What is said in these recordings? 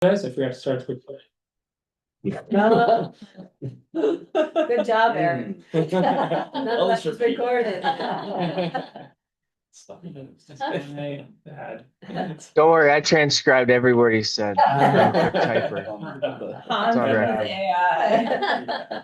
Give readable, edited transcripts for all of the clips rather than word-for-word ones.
Guys, I forgot to start the recording. No. Good job, Aaron. None of that was recorded. Bad. Don't worry, I transcribed every word he said. I'm a quick typer. Hans on is record. AI.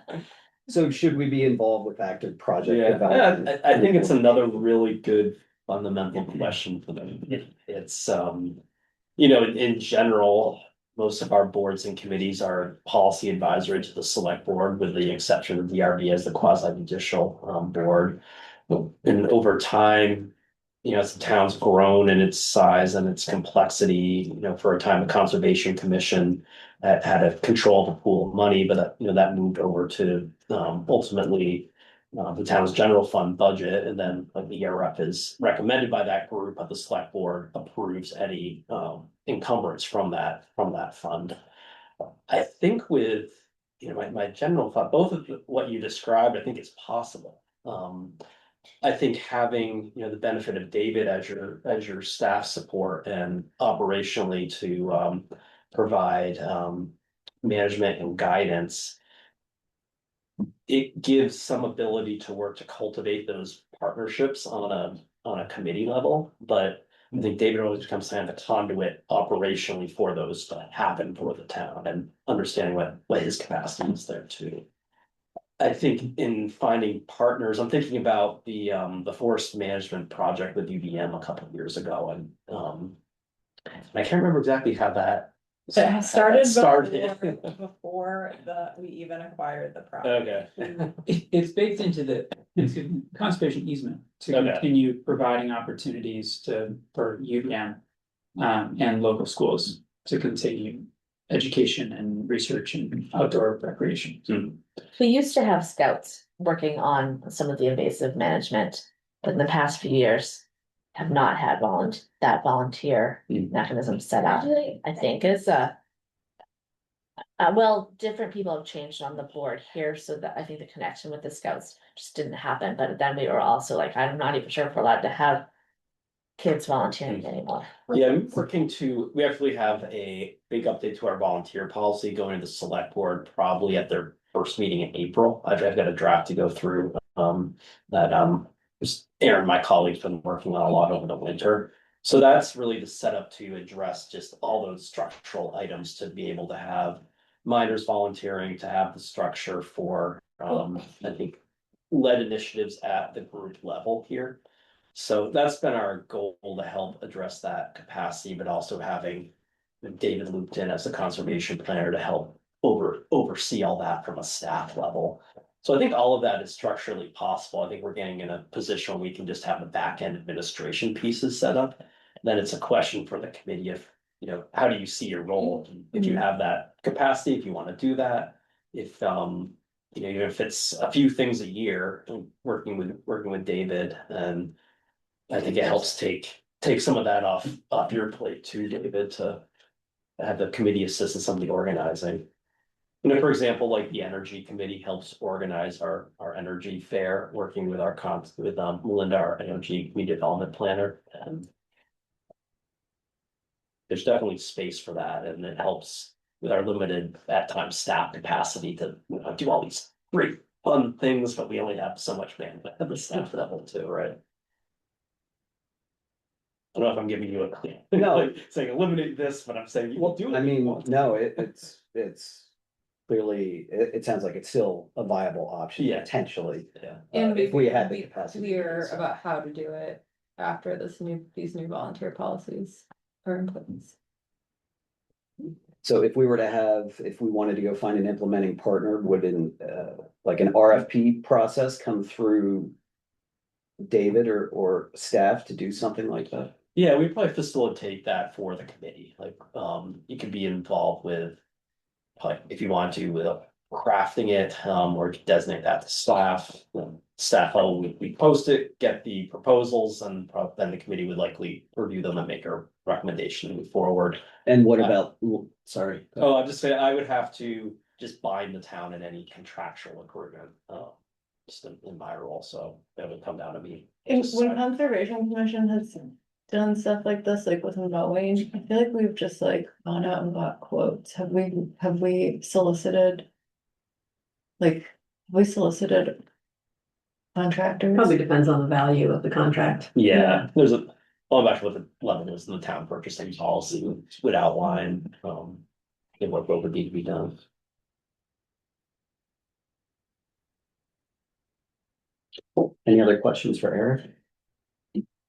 So should we be involved with active project Yeah, development? I think it's another really good fundamental question for them. It's, in general, most of our boards and committees are policy advisory to the select board, with the exception of the DRB as the quasi judicial board. And over time, as the town's grown in its size and its complexity, for a time, the Conservation Commission had a control of the pool of money, but that moved over to ultimately the town's general fund budget, and then like the ERF is recommended by that group, but the select board approves any encumbrance from that fund. I think with my general thought, both of what you described, I think it's possible. I think having, the benefit of David as your staff support and operationally to provide management and guidance, it gives some ability to work to cultivate those partnerships on a committee level. But I think David always becomes kind of the conduit operationally for those to happen for the town, and understanding what his capacity is there too. I think in finding partners, I'm thinking about the forest management project with UVM a couple of years ago, and I can't remember exactly how that It started started. before we even acquired the property. Okay. It's baked into it's a conservation easement to Okay. continue providing opportunities for UVM and local schools to continue education and research and outdoor recreation. We used to have scouts working on some of the invasive management, but in the past few years have not had that volunteer mechanism set up. I think is well, different people have changed on the board here, so that I think the connection with the scouts just didn't happen. But then we were also like, I'm not even sure if we're allowed to have kids volunteering anymore. Yeah, we actually have a big update to our volunteer policy going to the select board probably at their first meeting in April. I've got a draft to go through that Aaron, my colleague's been working on a lot over the winter. So that's really the setup to address just all those structural items, to be able to have minors volunteering, to have the structure for I think led initiatives at the group level here. So that's been our goal, to help address that capacity, but also having David looped in as a conservation planner to help oversee all that from a staff level. So I think all of that is structurally possible. I think we're getting in a position where we can just have the back end administration pieces set up. Then it's a question for the committee of, how do you see your role? If you have that capacity, if you want to do that, if even if it's a few things a year, working with David, and I think it helps take some of that off your plate too, David, to have the committee assist in some of the organizing. For example, like the energy committee helps organize our energy fair, working with with Melinda, our energy community development planner. And there's definitely space for that, and it helps with our limited at times staff capacity to do all these great fun things, but we only have so much bandwidth at the staff level too, right? I don't know if I'm giving you a clear, like saying eliminate this, but I'm saying you will do it. I mean, no, it's clearly, it sounds like it's still a viable option, Yeah. potentially. Yeah. And if we had the be capacity. clear about how to do it after these new volunteer policies are in place. So if we wanted to go find an implementing partner, would like an RFP process come through David or staff to do something like that? Yeah, we probably facilitate that for the committee, like, you could be involved with, like, if you want to, with crafting it, or designate that to staff. Staff level, we post it, get the proposals, and then the committee would likely review them and make a recommendation to move forward. And what about, sorry. Oh, I'll just say I would have to just bind the town in any contractual agreement, just in my role, so that would come down to me. When Conservation Commission has done stuff like this, like with mowing, I feel like we've just like gone out and got quotes. Have we solicited? Like, have we solicited contractors? Probably depends on the value of the contract. Yeah, there's a, well, back to what the eleven is in the town purchasing policy would outline, what would need to be done. Any other questions for Eric?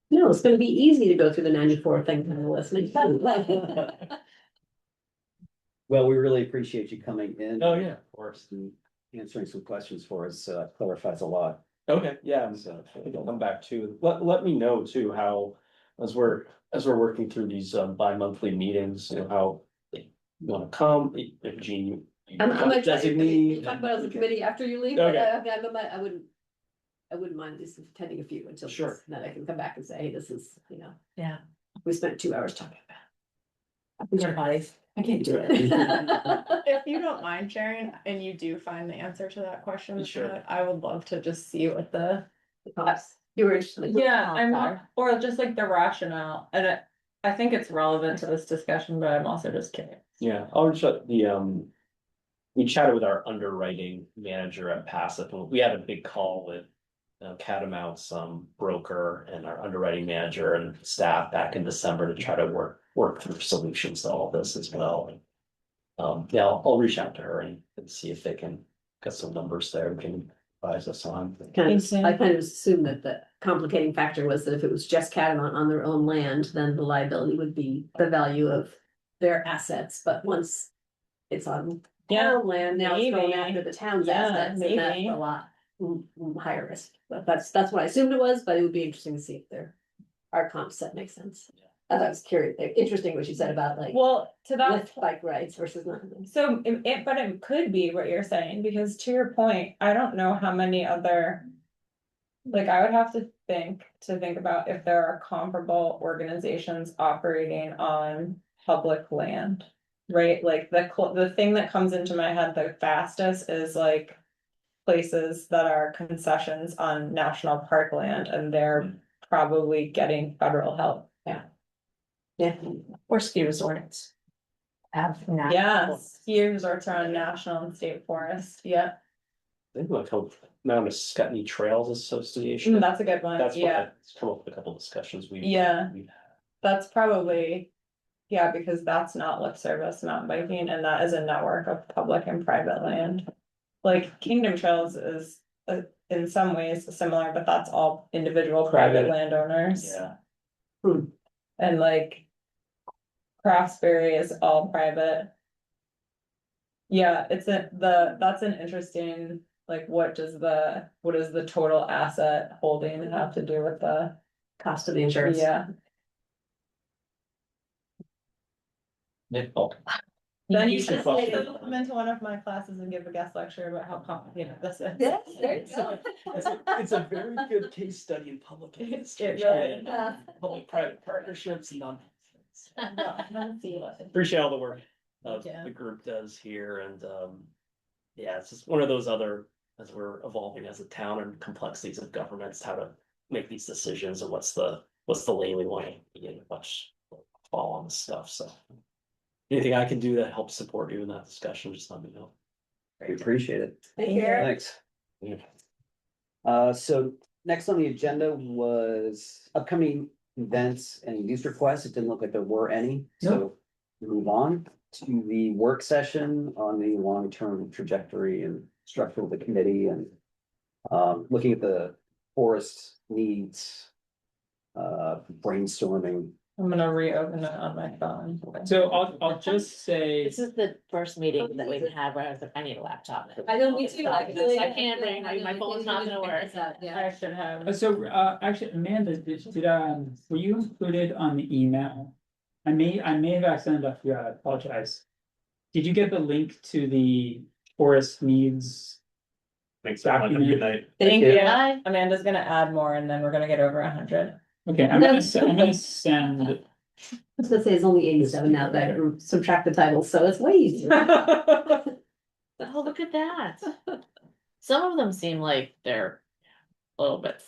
No, it's gonna be easy to go through the 94 things on the list. Well, we really appreciate you coming in. Oh, yeah, of course. And answering some questions for us, clarifies a lot. Okay, yeah, so I think I'll come back to, let me know too, how, as we're working through these bi-monthly meetings, you know, how you wanna come, if Jean. you I'm want to excited. designate. Talk about it as a committee after you leave, but Okay. I wouldn't mind at least attending a few until. Sure. Then I can come back and say, hey, this is, Yeah. we spent 2 hours talking about. Your bodies. I can't do it. If you don't mind sharing and you do find the answer to that question, Sure. I would love to just see what the. You were interested. Yeah, I'm sorry. not, or just like the rationale, and I think it's relevant to this discussion, but I'm also just curious. Yeah, I'll reach out we chatted with our underwriting manager at Passive, and we had a big call with. Catamount's broker and our underwriting manager and staff back in December to try to work through solutions to all this as well. Yeah, I'll reach out to her and see if they can get some numbers there we can advise us on. I Thanks, Sam. kind of assumed that the complicating factor was that if it was just Catamount on their own land, then the liability would be the value of their assets, but once it's on town land, now it's going maybe. after the town's Yeah, assets, and that's maybe. a lot higher risk. But that's what I assumed it was, but it would be interesting to see if our comp set makes sense. I thought it was curious, interesting what you said about like Well, to that lift bike rides versus not. So but it could be what you're saying, because to your point, I don't know how many other. Like, I would have to think about if there are comparable organizations operating on public land. Right, like the thing that comes into my head the fastest is like. Places that are concessions on national park land, and they're probably getting federal help. Yeah. Or ski resorts. Have. natural- Yeah, ski resorts are on national and state forest, yeah, I think like Mount Scottney Trails Association. that's a good one, That's yeah. it's come up with a couple discussions we've had. That's probably, yeah, because that's not lip service mountain biking, and that is a network of public and private land. Like Kingdom Trails is in some ways similar, but that's all individual private Private. landowners. Yeah, And like Craftsberry is all private. Yeah, that's an interesting, like, what is the total asset holding have to do with the, Cost of the insurance. yeah. oh, Then You you should should follow. come into one of my classes and give a guest lecture about how complicated this is. Yes, there you go. it's a very good case study in public It administration, really public-private partnerships and non. is. Appreciate all the work Yeah. the group does here and yeah, it's just one of those other, as we're evolving as a town and complexities of governments, how to make these decisions and what's the lane we want to be in, much fall on this stuff, so. Anything I can do to help support you in that discussion, just let me know. We appreciate it. Thank you, Eric. Thanks. Yeah. So next on the agenda was upcoming events and use requests. It didn't look like there were any, so move on to the work session on the long-term trajectory and structure of the committee and looking at the forest needs, brainstorming. I'm gonna reopen it on my phone. So I'll just say, This is the first meeting that we've had where I was like, I need a laptop. I know, me too. I can't bring, my phone's not gonna work. Yeah. I should have. so actually, Amanda, were you included on the email? I may have accidentally left you out, I apologize. Did you get the link to the forest needs? Thanks, everyone. Have a good night. Thank you. you. Bye. Amanda's gonna add more and then we're gonna get over 100. Okay, I'm gonna send, I was gonna say it's only 87 now that I subtract the titles, so it's way easier. Oh, look at that. Some of them seem like they're a little bit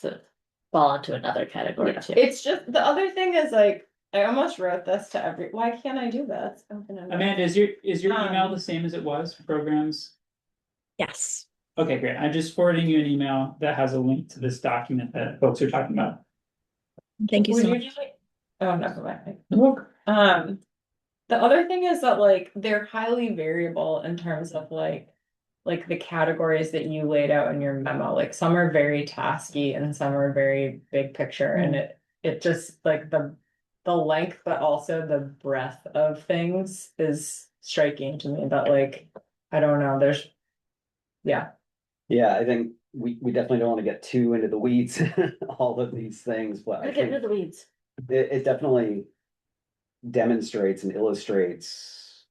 fall into another category too. It's just, the other thing is like, I almost wrote this to why can't I do this? Amanda, is your email Um, the same as it was, programs? Yes. Okay, great. I'm just forwarding you an email that has a link to this document that folks are talking about. Thank you Would so you much. like- Oh, never mind. The other thing is that like they're highly variable in terms of like the categories that you laid out in your memo. Like some are very tasky and some are very big picture, and it just like the length, but also the breadth of things is striking to me. But like, I don't know, yeah. Yeah, I think we definitely don't want to get too into the weeds, all of these things, but I Get into think the weeds. it definitely demonstrates and illustrates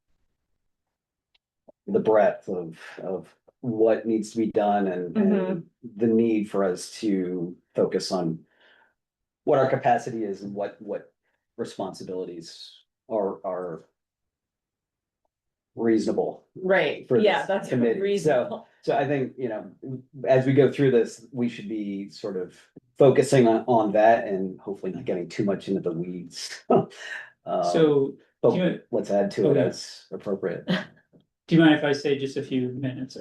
the breadth of what needs to be done and the need for us to focus on what our capacity is and what responsibilities are reasonable. Right, For yeah, this that's committee. reasonable. So I think, as we go through this, we should be sort of focusing on that and hopefully not getting too much into the weeds. So, But do you- let's add to it Okay. as appropriate. do you mind if I say just a few minutes?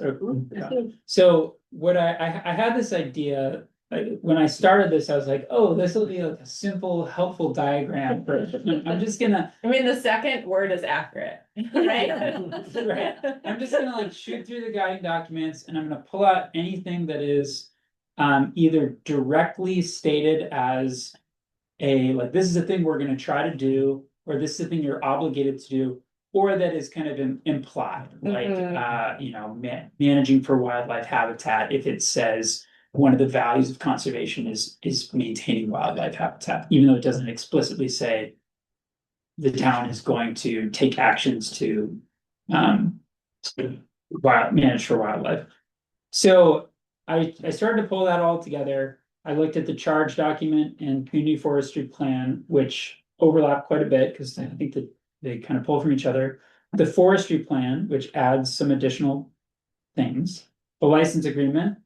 Yeah. So what I had this idea, like, when I started this, I was like, oh, this will be like a simple, helpful diagram for, I'm just gonna, I mean, the second word is accurate. Right. right. I'm just gonna like shoot through the guiding documents and I'm gonna pull out anything that is either directly stated as like, this is the thing we're gonna try to do, or this is the thing you're obligated to do, or that is kind of implied, like, managing for wildlife habitat, if it says one of the values of conservation is maintaining wildlife habitat, even though it doesn't explicitly say the town is going to take actions to manage for wildlife. So I started to pull that all together. I looked at the charge document and community forestry plan, which overlap quite a bit because I think that they kind of pull from each other. The forestry plan, which adds some additional things, the license agreement,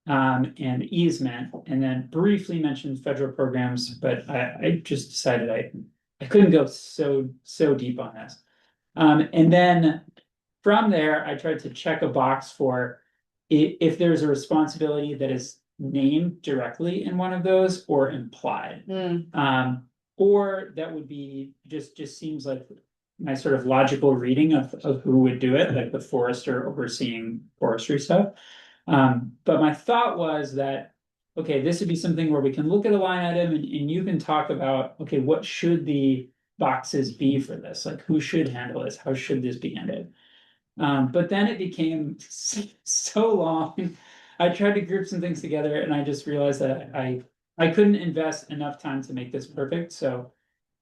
and the easement, and then briefly mentioned federal programs, but I just decided I couldn't go so deep on this. And then from there, I tried to check a box for if there's a responsibility that is named directly in one of those or implied. Or that would be just seems like my sort of logical reading of who would do it, like the forester overseeing forestry stuff. But my thought was that, okay, this would be something where we can look at a line item and you can talk about, okay, what should the boxes be for this? Like, who should handle this? How should this be handled? But then it became so long. I tried to group some things together and I just realized that I couldn't invest enough time to make this perfect. So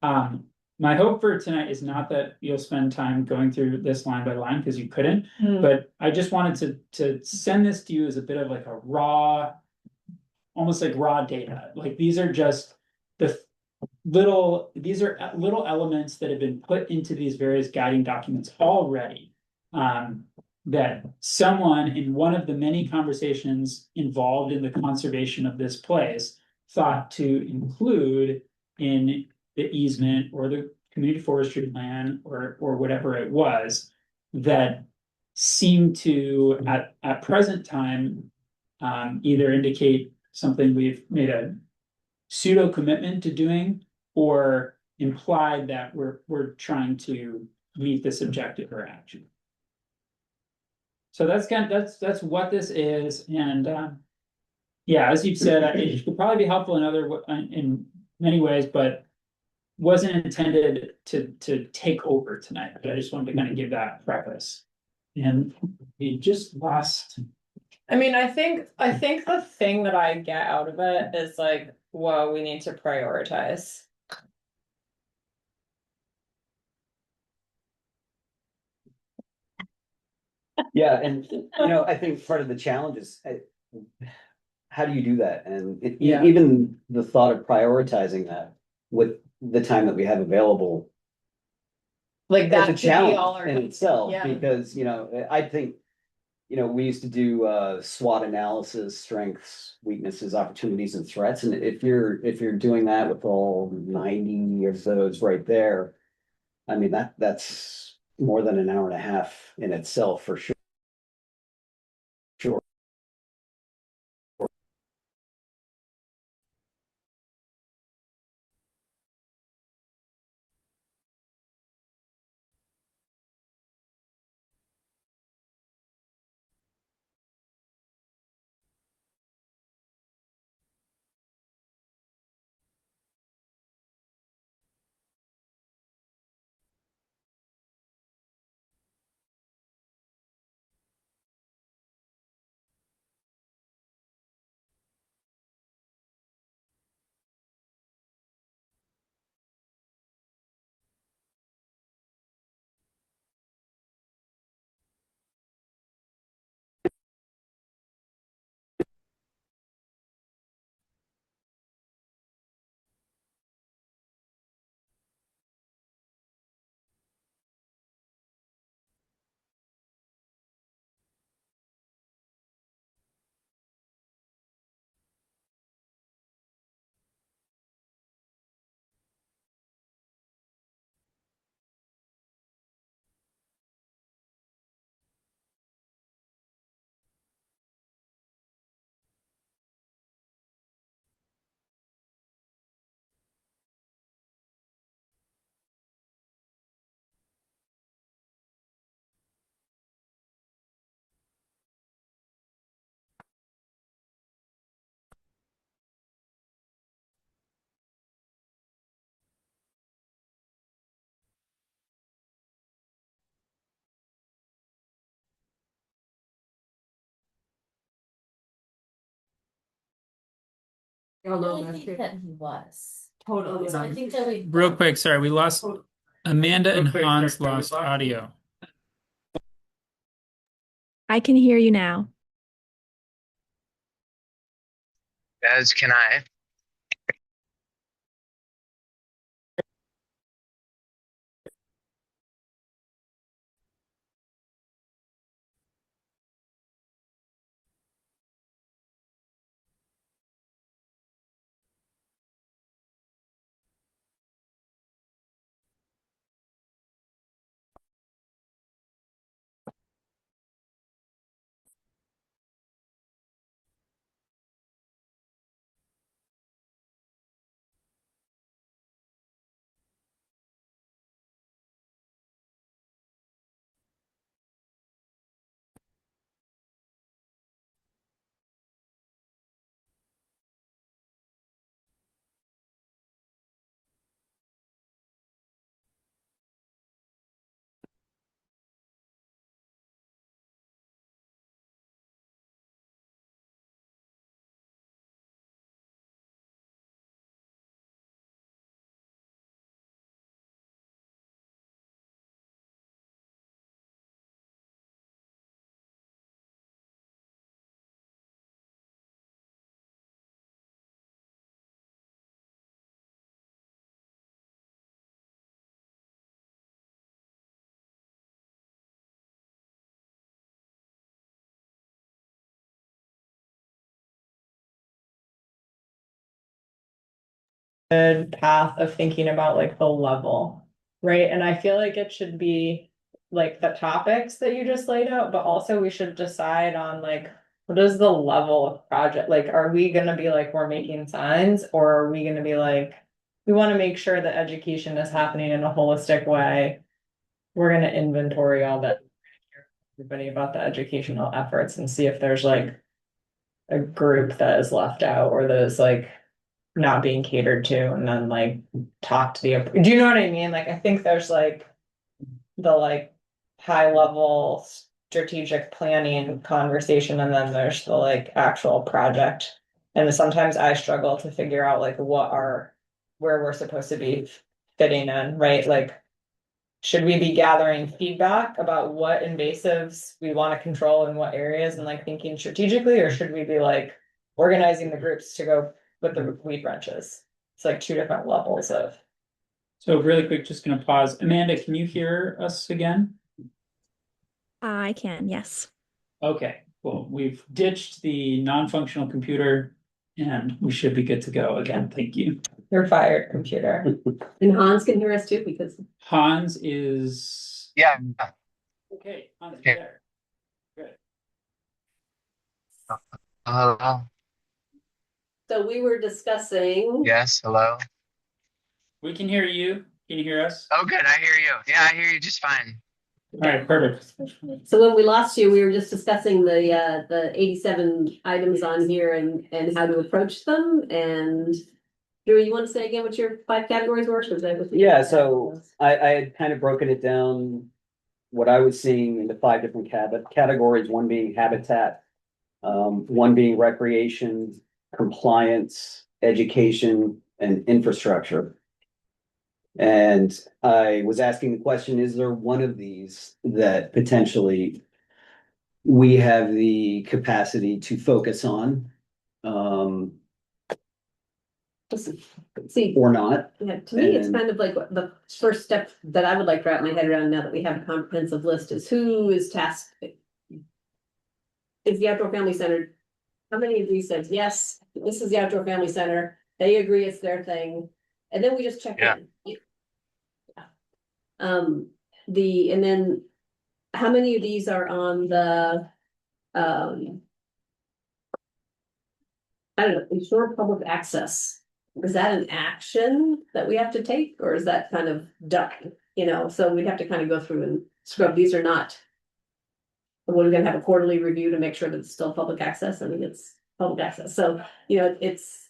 my hope for tonight is not that you'll spend time going through this line by line because you couldn't, but I just wanted to send this to you as a bit of like a raw, almost like raw data. Like these are just these are little elements that have been put into these various guiding documents already. That someone in one of the many conversations involved in the conservation of this place thought to include in the easement or the community forestry plan or whatever it was that seemed to at present time either indicate something we've made a pseudo commitment to doing or implied that we're trying to meet this objective or action. So that's what this is, and yeah, as you've said, it could probably be helpful in many ways, but wasn't intended to take over tonight. But I just wanted to kind of give that preface. And we just lost. I mean, I think the thing that I get out of it is like, whoa, we need to prioritize. Yeah, and I think part of the challenge is how do you do that? And Yeah. even the thought of prioritizing that with the time that we have available Like that is a should be all challenge our. in itself, Yeah. because I think we used to do SWOT analysis, strengths, weaknesses, opportunities, and threats. And if you're doing that with all 90 of those right there, I mean, that's more than an hour and a half in itself for sure. Sure. I think that he was. Totally. I think that we. Real quick, sorry, we lost Amanda and Hans lost audio. I can hear you now. As can I. Good path of thinking about like the level, right? And I feel like it should be like the topics that you just laid out, but also we should decide on like what is the level of project? Like, are we gonna be like, we're making signs, or are we gonna be like, we want to make sure that education is happening in a holistic way? We're gonna inventory all that, everybody about the educational efforts and see if there's like a group that is left out or that is like not being catered to, and then like talk to the, do you know what I mean? Like, I think there's like the like high level strategic planning conversation, and then there's the like actual project. And sometimes I struggle to figure out like where we're supposed to be fitting in, right? Like, should we be gathering feedback about what invasives we want to control in what areas and like thinking strategically, or should we be like organizing the groups to go with the weed wrenches? It's like two different levels of. So really quick, just gonna pause. Amanda, can you hear us again? I can, yes. Okay, well, we've ditched the non-functional computer and we should be good to go again. Thank you. You're fired, computer. And Hans can hear us too, because Hans is. Yeah. Okay, Hans is Okay. there. Good. Hello. so we were discussing. Yes. Hello. We can hear you. Can you hear us? Oh, good. I hear you. Yeah, I hear you just fine. All right, perfect. So when we lost you, we were just discussing the 87 items on here and how to approach them. And Drew, you want to say again what your 5 categories were? Yeah, so I had kind of broken it down. What I was seeing into 5 different categories, one being habitat, one being recreation, compliance, education, and infrastructure. And I was asking the question, is there one of these that potentially we have the capacity to focus on? See, Or not? yeah, to me, it's And- kind of like the first step that I would like to wrap my head around now that we have a comprehensive list is who is tasked. Is the outdoor family center, how many of these says, yes, this is the outdoor family center, they agree it's their thing, and then we just check Yeah. in. Yeah. And then how many of these are on the, I don't know, ensure public access? Is that an action that we have to take, or is that kind of done? You know, so we'd have to kind of go through and scrub, these are not. We're gonna have a quarterly review to make sure that it's still public access. I mean, it's public access, so, you know, it's.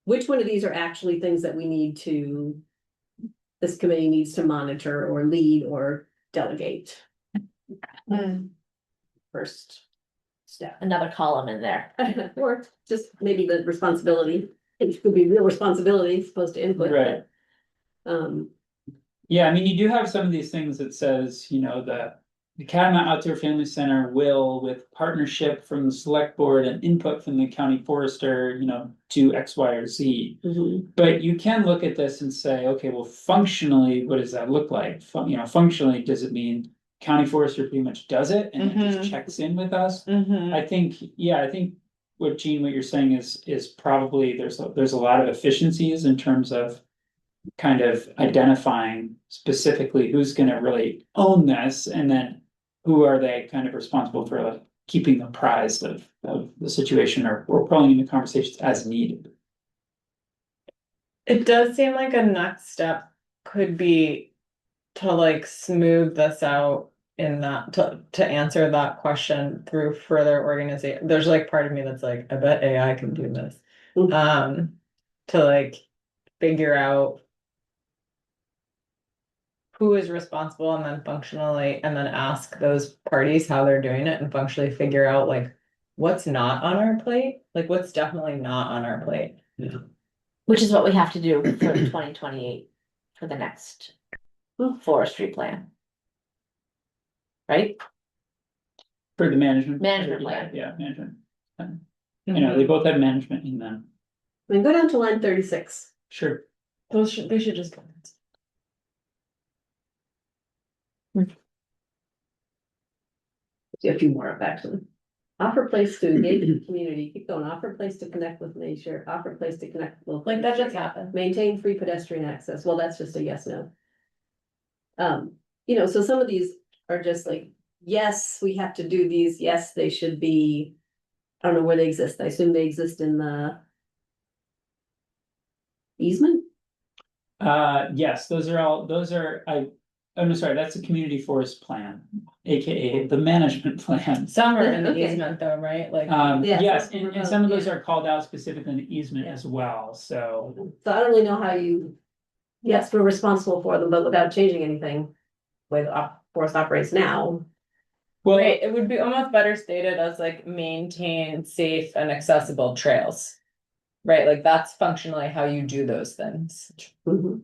Which one of these are actually things that we need to? This committee needs to monitor or lead or delegate? First step. Another column in there. Or just maybe the responsibility, it could be real responsibility as opposed to input. Right. Um, Yeah, I mean, you do have some of these things that says, you know, the Catamount Outdoor Family Center will, with partnership from the select board and input from the county forester, you know, do X, Y, or Z. mhm. But you can look at this and say, okay, well, functionally, what does that look like? You know, functionally, does it mean county forester pretty much does it and it just checks in with us? I think, yeah, I think what Gene, what you're saying is probably there's a lot of efficiencies in terms of kind of identifying specifically who's gonna really own this, and then who are they kind of responsible for like keeping apprised of the situation or pulling in the conversations as needed. It does seem like a next step could be to like smooth this out in that, to answer that question through further organization. There's like part of me that's like, I bet AI can do this. To like figure out who is responsible and then functionally, and then ask those parties how they're doing it and functionally figure out like what's not on our plate, like what's definitely not on our plate. Which is what we have to do for 2028 for the next forestry plan. Right? For the management. Management Yeah, plan. yeah, management. You know, they both have management in them, I mean, go down to line 36. sure. They should just go. A few more up actually. Offer place to engage the community, keep going, offer place to connect with nature, offer place to connect with. Like that just happened. Maintain free pedestrian access, well, that's just a yes, no. You know, so some of these are just like, yes, we have to do these, yes, they should be. I don't know where they exist, I assume they exist in the. Easement? Yes, those are, I'm sorry, that's a community forest plan, AKA the management plan. Some are in the Okay. easement though, right? Like. Yeah, Yes, some and some of those yeah. are called out specifically in the easement Yeah. as well, so. So I don't really know how you, yes, we're responsible for them, but without changing anything. Way the forest operates now. Well, Right, it would be almost better stated as like maintain safe and accessible trails. Right, like that's functionally how you do those things. Mhm.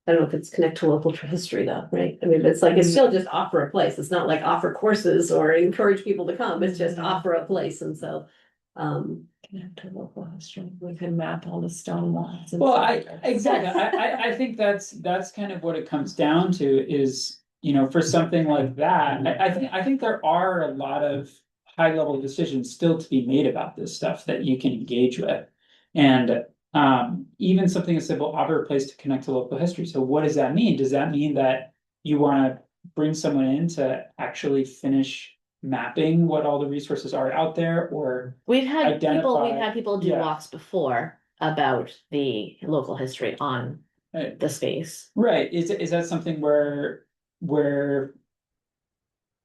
I don't know if it's connect to local history though, right? I mean, it's like, it's still just offer a place. It's not like offer courses or encourage people to come. It's just offer a place. And so, Connect to local history, we could map all the stone walls. Well, exactly, I think that's kind of what it comes down to is, for something like that, I think there are a lot of high level decisions still to be made about this stuff that you can engage with. And even something as simple, offer a place to connect to local history. So what does that mean? Does that mean that you want to bring someone in to actually finish mapping what all the resources are out there, or We've had identify- people do yeah. walks before about the local history on Right. the space. Right, is that something where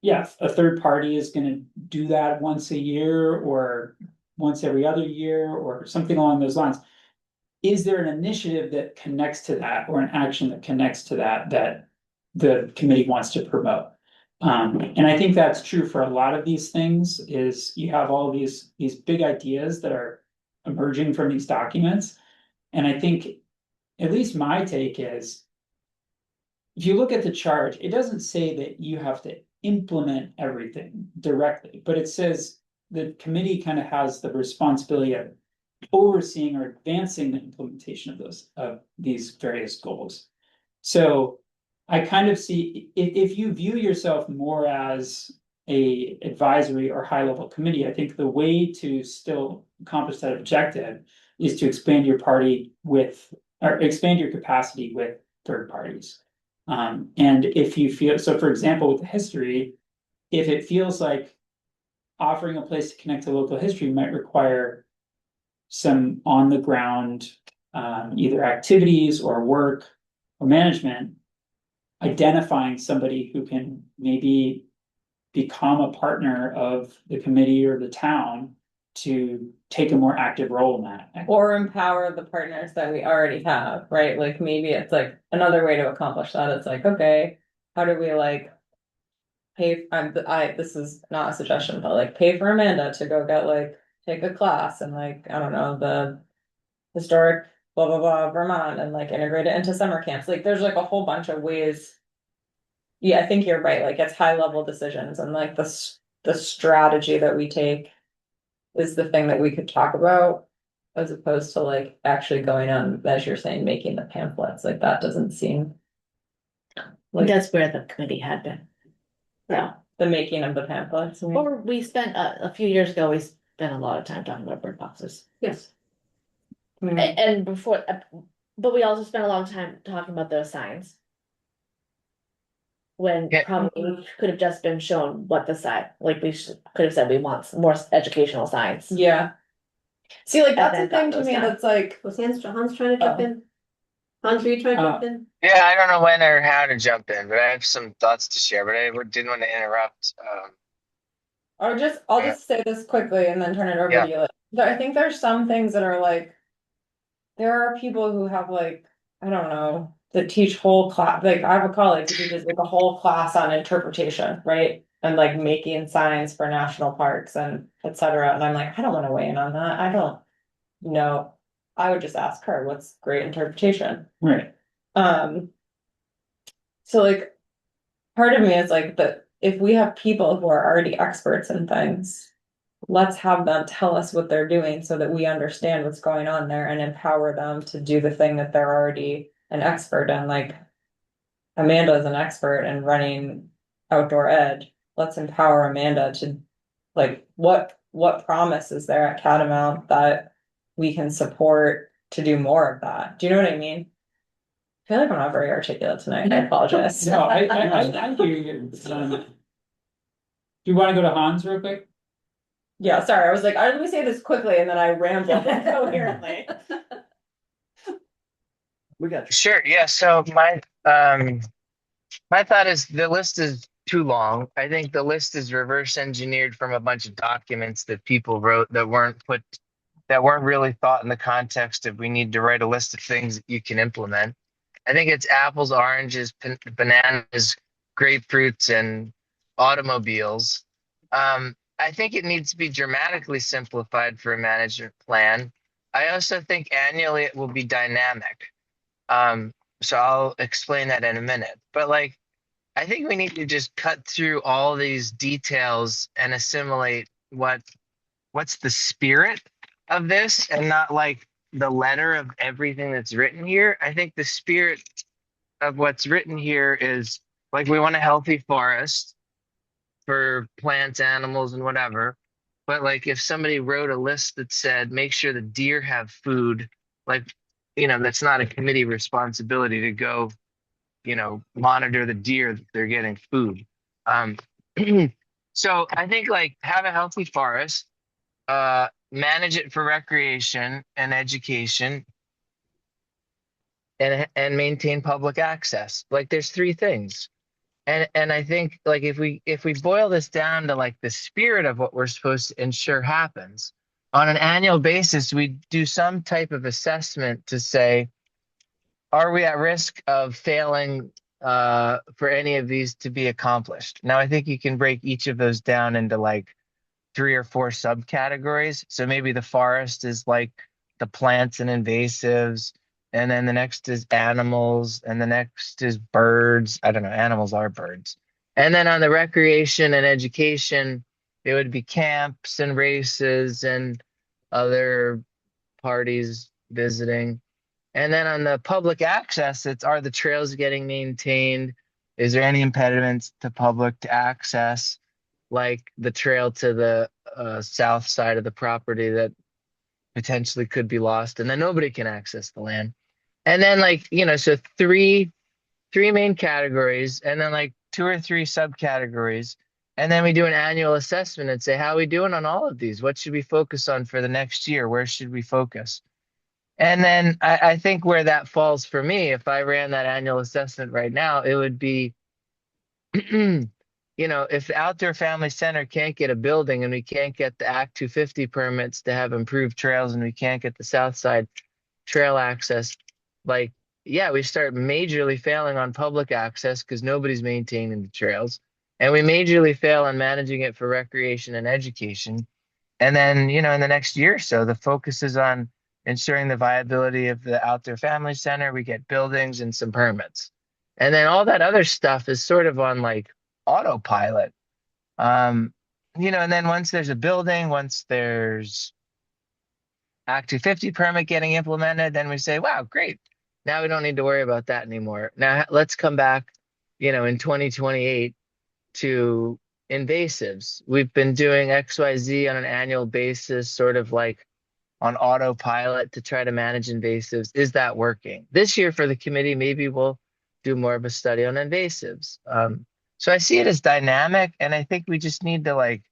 yeah, a third party is gonna do that once a year or once every other year or something along those lines? Is there an initiative that connects to that or an action that connects to that that the committee wants to promote? And I think that's true for a lot of these things, is you have all these big ideas that are emerging from these documents. And I think, at least my take is, if you look at the charge, it doesn't say that you have to implement everything directly, but it says the committee kind of has the responsibility of overseeing or advancing the implementation of these various goals. So I kind of see, if you view yourself more as a advisory or high level committee, I think the way to still accomplish that objective is to expand your party with, or expand your capacity with third parties. And if you feel, so for example, with the history, if it feels like offering a place to connect to local history might require some on the ground, either activities or work or management, identifying somebody who can maybe become a partner of the committee or the town to take a more active role in that. Or empower the partners that we already have, right? Like maybe it's like another way to accomplish that. It's like, okay, how do we like pay, this is not a suggestion, but like pay for Amanda to go get like, take a class and like, I don't know, the historic blah, blah, blah, Vermont, and like integrate it into summer camps. Like there's like a whole bunch of ways. Yeah, I think you're right. Like it's high level decisions, and like the strategy that we take is the thing that we could talk about, as opposed to like actually going on, as you're saying, making the pamphlets. Like that doesn't seem like That's where the committee had been. Yeah, the making of the pamphlets. I mean. or we spent a few years ago, we spent a lot of time talking about bird boxes. Yes. And before, but we also spent a long time talking about those signs. When Yeah. probably could have just been shown what the sign, like could have said we want more educational signs. Yeah. See, like that's then the thing that to goes me down. that's like, Was Hans trying to jump in? Hans, are you trying to jump in? Yeah, I don't know when or how to jump in, but I have some thoughts to share, but I didn't want to interrupt. I'll Yeah. just say this quickly and then turn it over Yeah. to you. I think there's some things that are like, there are people who have like, I don't know, that teach whole class, like I have a colleague who teaches like a whole class on interpretation, right? And like making signs for national parks and etc. And I'm like, I don't want to weigh in on that. I don't know. I would just ask her, what's great interpretation? Right. So like, part of me is like that if we have people who are already experts in things, let's have them tell us what they're doing so that we understand what's going on there and empower them to do the thing that they're already an expert in. Like Amanda is an expert in running outdoor ed. Let's empower Amanda to like what promise is there at Catamount that we can support to do more of that? Do you know what I mean? I feel like I'm not very articulate tonight. I apologize. No, I hear you. Do you want to go to Hans real quick? Yeah, sorry. I was like, let me say this quickly, and then I rambled incoherently. We got you. Sure. Yeah. So my thought is the list is too long. I think the list is reverse engineered from a bunch of documents that people wrote that weren't really thought in the context of we need to write a list of things that you can implement. I think it's apples, oranges, bananas, grapefruits, and automobiles. I think it needs to be dramatically simplified for a management plan. I also think annually it will be dynamic. So I'll explain that in a minute. But like, I think we need to just cut through all these details and assimilate what's the spirit of this and not like the letter of everything that's written here. I think the spirit of what's written here is Like we want a healthy forest for plants, animals, and whatever. But like if somebody wrote a list that said, make sure the deer have food, like, that's not a committee responsibility to go, monitor the deer that they're getting food. Um, so I think like have a healthy forest, manage it for recreation and education, and maintain public access. Like there's three things. And I think like if we boil this down to like the spirit of what we're supposed to ensure happens on an annual basis, we do some type of assessment to say, are we at risk of failing for any of these to be accomplished? Now, I think you can break each of those down into like three or four subcategories. So maybe the forest is like the plants and invasives, and then the next is animals, and the next is birds. I don't know, animals are birds. And then on the recreation and education, it would be camps and races and other parties visiting. And then on the public access, it's are the trails getting maintained? Is there any impediments to public access, like the trail to the south side of the property that potentially could be lost, and then nobody can access the land? And then like, so three main categories, and then like two or three subcategories. And then we do an annual assessment and say, how are we doing on all of these? What should we focus on for the next year? Where should we focus? And then I think where that falls for me, if I ran that annual assessment right now, it would be, if the outdoor family center can't get a building and we can't get the Act 250 permits to have improved trails and we can't get the south side trail access, like, yeah, we start majorly failing on public access because nobody's maintaining the trails. And we majorly fail on managing it for recreation and education. And then, in the next year or so, the focus is on ensuring the viability of the outdoor family center. We get buildings and some permits. And then all that other stuff is sort of on like autopilot. Um, and then once there's a building, once there's Act 250 permit getting implemented, then we say, wow, great. Now we don't need to worry about that anymore. Now let's come back, in 2028 to invasives. We've been doing XYZ on an annual basis, sort of like on autopilot to try to manage invasives. Is that working? This year for the committee, maybe we'll do more of a study on invasives. So I see it as dynamic, and I think we just need to like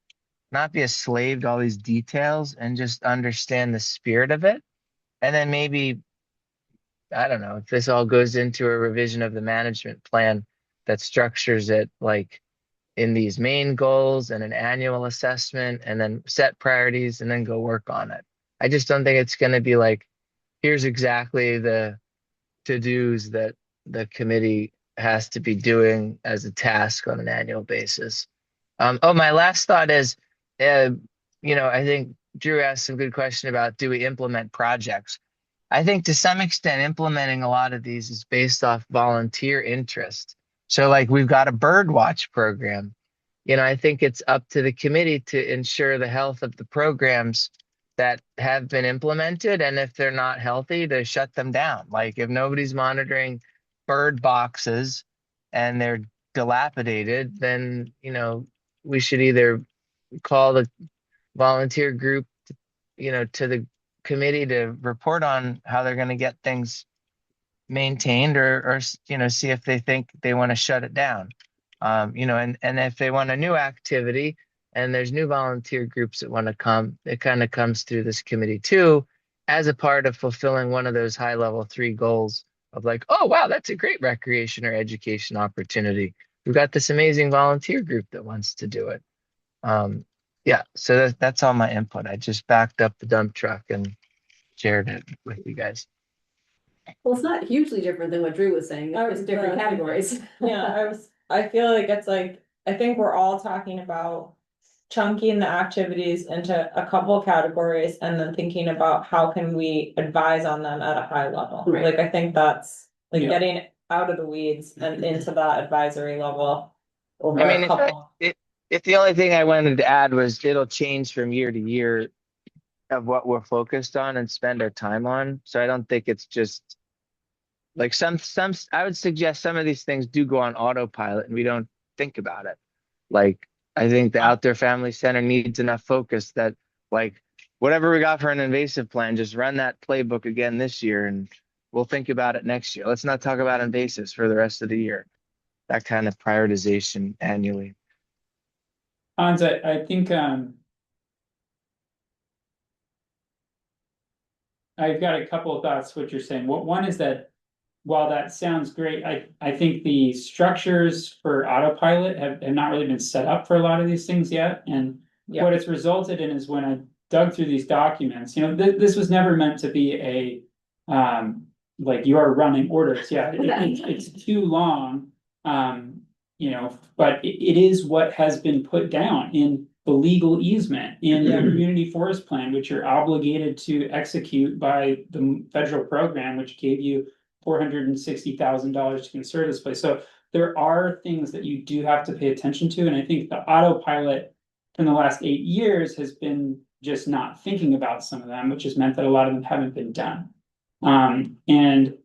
not be a slave to all these details and just understand the spirit of it. And then maybe, I don't know, if this all goes into a revision of the management plan that structures it like in these main goals and an annual assessment and then set priorities and then go work on it. I just don't think it's going to be like, here's exactly the to-dos that the committee has to be doing as a task on an annual basis. My last thought is, I think Drew asked some good question about do we implement projects? I think to some extent implementing a lot of these is based off volunteer interest. So like we've got a bird watch program. I think it's up to the committee to ensure the health of the programs that have been implemented. And if they're not healthy, to shut them down. Like if nobody's monitoring bird boxes and they're dilapidated, then, we should either call the volunteer group, to the committee to report on how they're going to get things maintained, or see if they think they want to shut it down. And if they want a new activity and there's new volunteer groups that want to come, it kind of comes through this committee too, as a part of fulfilling one of those high level three goals of like, oh, wow, that's a great recreation or education opportunity. We've got this amazing volunteer group that wants to do it. Yeah, so that's all my input. I just backed up the dump truck and shared it with you guys. Well, it's not hugely different than what Drew was saying, it's different categories. Yeah, I feel like it's like, I think we're all talking about chunking the activities into a couple categories and then thinking about how can we advise on them at a high level. Right. Like, I think that's like Yeah. getting out of the weeds and into that advisory level over I mean, a couple. if the only thing I wanted to add was it'll change from year to year of what we're focused on and spend our time on. So I don't think it's just Like I would suggest some of these things do go on autopilot and we don't think about it. Like, I think the Outdoor Family Center needs enough focus that, like, whatever we got for an invasive plan, just run that playbook again this year and we'll think about it next year. Let's not talk about invasives for the rest of the year. That kind of prioritization annually. Hans, I think, I've got a couple of thoughts what you're saying. One is that while that sounds great, I think the structures for autopilot have not really been set up for a lot of these things yet. And Yeah. what it's resulted in is when I dug through these documents, this was never meant to be a like you are running orders. Yeah, it's too long. But it is what has been put down in the legal easement in the community forest plan, which you're obligated to execute by the federal program, which gave you $460,000 to conserve this place. So there are things that you do have to pay attention to. And I think the autopilot in the last 8 years has been just not thinking about some of them, which has meant that a lot of them haven't been done. And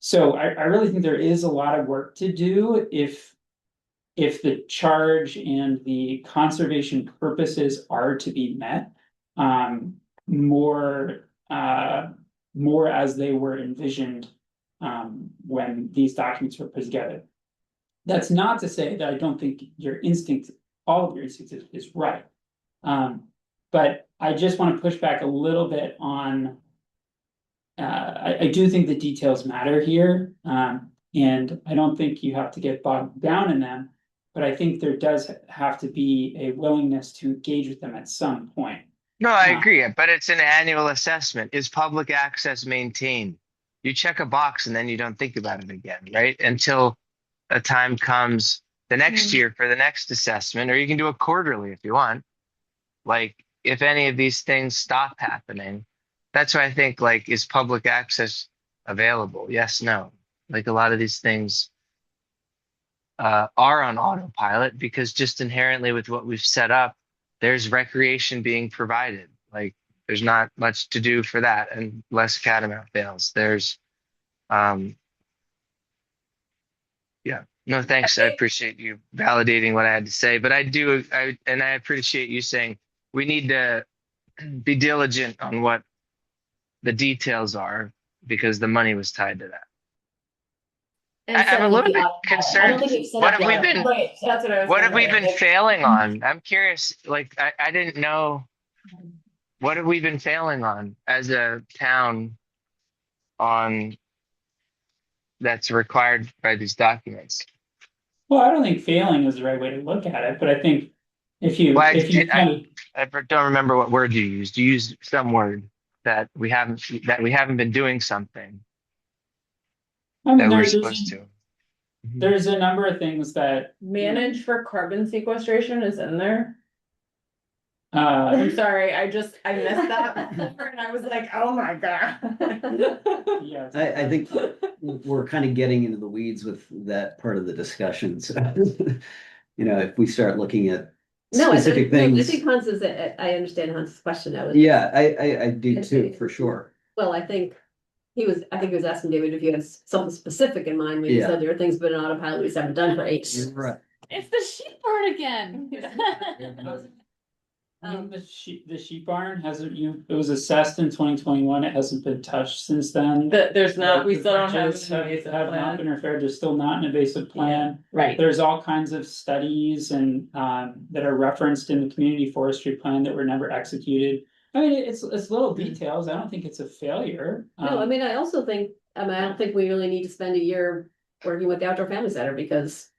so I really think there is a lot of work to do if the charge and the conservation purposes are to be met, more as they were envisioned when these documents were put together. That's not to say that I don't think all of your instinct is right. But I just want to push back a little bit on, I do think the details matter here. And I don't think you have to get bogged down in them, but I think there does have to be a willingness to engage with them at some point. No, I agree, but it's an annual assessment. Is public access maintained? You check a box and then you don't think about it again, right? Until a time comes the next year for the next assessment, or you can do it quarterly if you want. Like, if any of these things stop happening, that's why I think, like, is public access available? Yes, no. Like, a lot of these things are on autopilot because just inherently with what we've set up, there's recreation being provided. Like, there's not much to do for that unless Catamount fails. There's, yeah, no, thanks. I appreciate you validating what I had to say, but I appreciate you saying we need to be diligent on what the details are because the money was tied to that. I'm a little bit concerned. What have we been? Right, that's what I was. What have we been failing on? I'm curious. Like, I didn't know. What have we been failing on as a town on that's required by these documents? Well, I don't think failing is the right way to look at it, but I think if you I don't remember what word you used. You used some word that we haven't been doing something I mean, that we're supposed to. There's a number of things that Manage for carbon sequestration is in there. I'm sorry, I missed that and I was like, oh my god. yeah, I think we're kind of getting into the weeds with that part of the discussion. So, if we start looking at specific things. I think Hans's, I understand Hans's question. Yeah, I do too, for sure. Well, I think he was asking David if you had something specific in mind when you said there are things been on autopilot we just haven't done for 8 years. Right. It's the sheep barn again. The sheep barn hasn't, it was assessed in 2021. It hasn't been touched since then. There's not, we The still don't have branches an invasive have not plan. been referred. There's still not an invasive plan. Right. There's all kinds of studies and that are referenced in the community forestry plan that were never executed. I mean, it's little details. I don't think it's a failure. No, I mean, I also think, I don't think we really need to spend a year working with the Outdoor Family Center because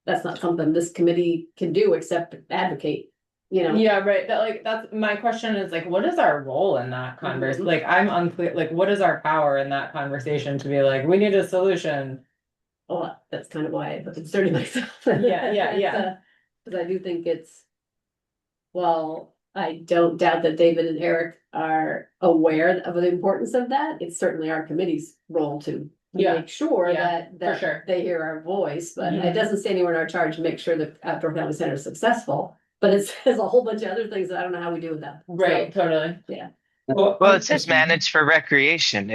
that's not something this committee can do except advocate, Yeah, right, that's my question is like, what is our role in that conversation? Like, I'm unclear, like, what is our power in that conversation to be like, we need a solution? Well, that's kind of why I'm concerning myself. Yeah. Because I do think well, I don't doubt that David and Eric are aware of the importance of that. It's certainly our committee's role to make sure that for sure. they hear our voice, but Yeah. it doesn't say anywhere in our charge to make sure the Outdoor Family Center is successful. But it says a whole bunch of other things that I don't know how we do with them. Right, So, totally. Well, Well, it says managed for recreation.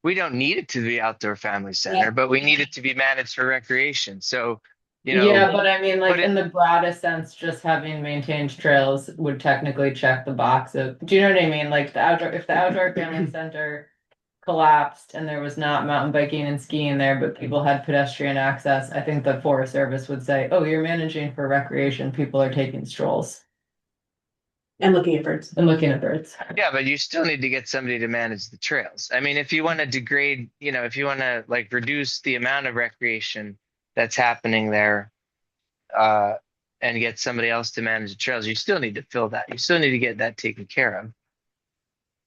we don't need it to be outdoor family center, but we need it to be managed for recreation. So, Yeah, but I mean, like but it- in the broadest sense, just having maintained trails would technically check the box of, do you know what I mean? Like the outdoor, if the outdoor family center collapsed and there was not mountain biking and skiing there, but people had pedestrian access, I think the Forest Service would say, oh, you're managing for recreation, people are taking strolls And looking at birds. and looking at birds. yeah, but you still need to get somebody to manage the trails. I mean, if you want to degrade, if you want to like reduce the amount of recreation that's happening there, uh, and get somebody else to manage the trails, you still need to fill that. You still need to get that taken care of.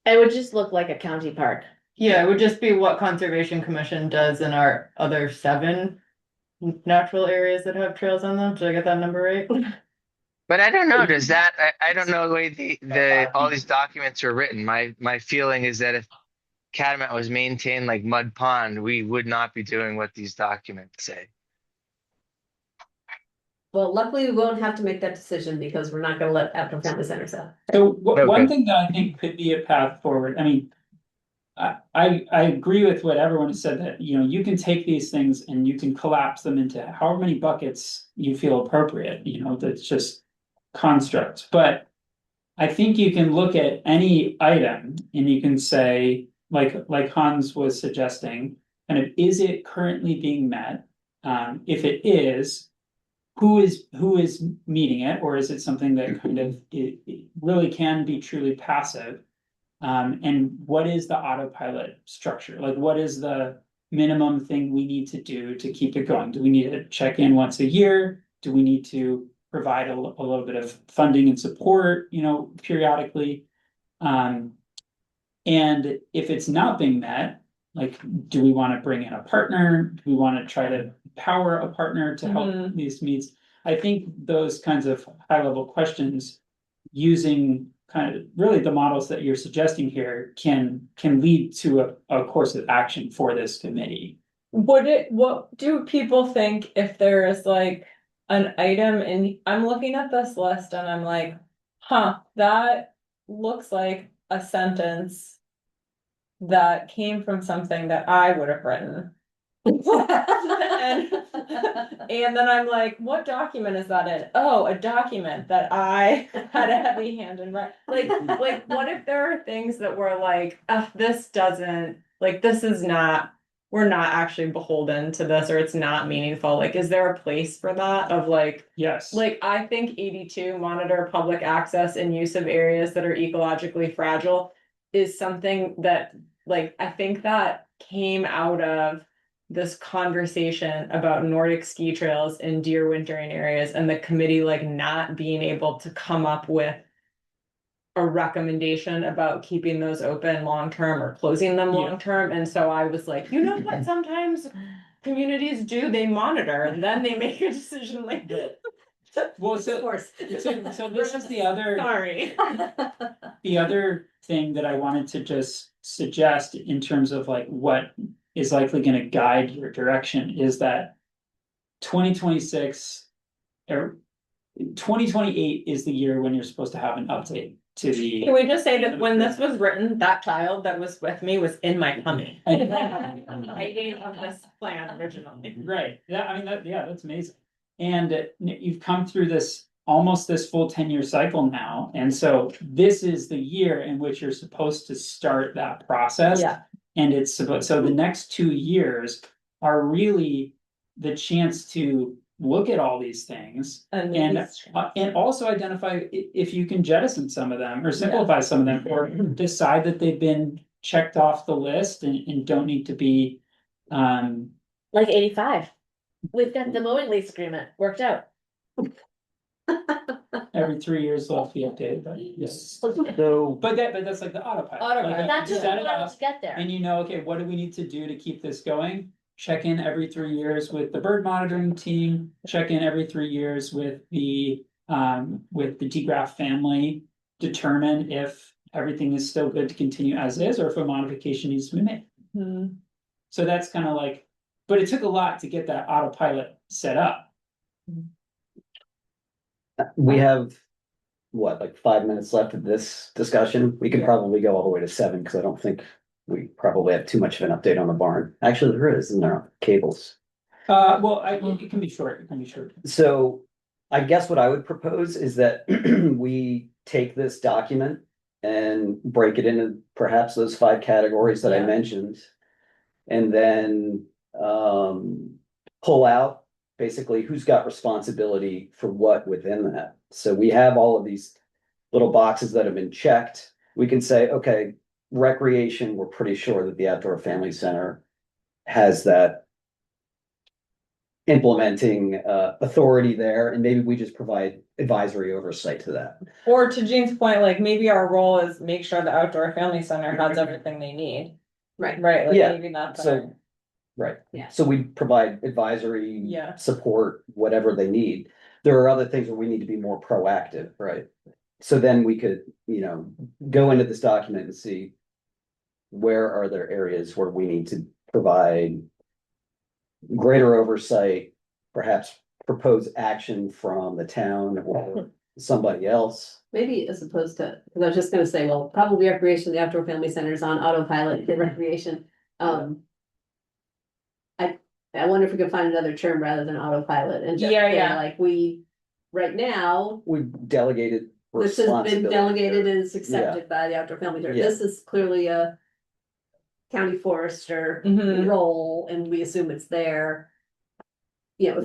It would just look like a county park. Yeah, it would just be what Conservation Commission does in our other 7 natural areas that have trails on them. Did I get that number right? But I don't know. Does that? I don't know the way the all these documents are written. My feeling is that if Catamount was maintained like Mud Pond, we would not be doing what these documents say. Well, luckily, we won't have to make that decision because we're not gonna let outdoor family centers out. So Okay. one thing that I think could be a path forward, I mean. I agree with what everyone has said that, you can take these things and you can collapse them into however many buckets you feel appropriate, that's just constructs, but. I think you can look at any item and you can say, like Hans was suggesting, kind of, is it currently being met? If it is, who is meeting it, or is it something that kind of it really can be truly passive? And what is the autopilot structure? Like, what is the minimum thing we need to do to keep it going? Do we need to check in once a year? Do we need to provide a little bit of funding and support, periodically? And if it's not being met, like, do we want to bring in a partner? Do we want to try to power a partner to help these needs? I think those kinds of high level questions, using kind of really the models that you're suggesting here, can lead to a course of action for this committee. What do people think if there is like an item and I'm looking at this list and I'm like, that looks like a sentence that came from something that I would have written. And then I'm like, what document is that in? Oh, a document that I had a heavy hand in. Like, what if there are things that were like, this doesn't, like, this is not, we're not actually beholden to this, or it's not meaningful. Like, is there a place for that of like, Yes. like, I think 82, monitor public access and use of areas that are ecologically fragile, is something that, like, I think that came out of this conversation about Nordic ski trails in deer wintering areas, and the committee like not being able to come up with a recommendation about keeping those open long-term or closing them long-term. And so I was like, you know what, sometimes communities do, they monitor and then they make a decision like this. Well, Of course. so this is the other. Sorry. The other thing that I wanted to just suggest in terms of like what is likely going to guide your direction is that 2026 or 2028 is the year when you're supposed to have an update to the. Can we just say that when this was written, that child that was with me was in my tummy? I gave him this plan originally. Right, yeah, I mean, that's amazing. And you've come through this almost this full 10-year cycle now, and so this is the year in which you're supposed to start that process. Yeah. And it's supposed, so the next 2 years are really the chance to look at all these things and also identify if you can jettison some of them or simplify some of them, or decide that they've been checked off the list and don't need to be. Like 85. We've got the mowing lease agreement worked out. Every 3 years they'll be updated, but yes. So, But that's like the autopilot. Like, That you took set a it while up to get there. and okay, what do we need to do to keep this going? Check in every 3 years with the bird monitoring team, check in every 3 years with the DeGraff family, determine if everything is still good to continue as is, or if a modification needs to be made. So that's kind of like, but it took a lot to get that autopilot set up. we have, what, like 5 minutes left of this discussion? We could probably go all the way to 7, because I don't think we probably have too much of an update on the barn. Actually, there is, and there are cables. Well, it can be short, it can be short. So I guess what I would propose is that we take this document and break it into perhaps those 5 categories that I Yeah. mentioned. And then pull out basically who's got responsibility for what within that. So we have all of these little boxes that have been checked. We can say, okay, recreation, we're pretty sure that the Outdoor Family Center has that implementing authority there, and maybe we just provide advisory oversight to that. Or to Jean's point, like maybe our role is make sure the outdoor family center has everything they need. Right. Right, like Yeah, maybe that's so- our, Right. Yeah. So we provide advisory. Yeah. Support, whatever they need. There are other things where we need to be more proactive, right? So then we could, go into this document and see. Where are there areas where we need to provide greater oversight, perhaps propose action from the town or somebody else? Maybe as opposed to, because I was just gonna say, well, probably recreation, the outdoor family center is on autopilot in recreation. I wonder if we could find another term rather than autopilot and just Yeah, say yeah. like we, right now, We delegated this has been responsibility. delegated and is accepted by the outdoor family. Center. Yeah. This is clearly a county forester Mhm. role and we assume it's there. Yeah.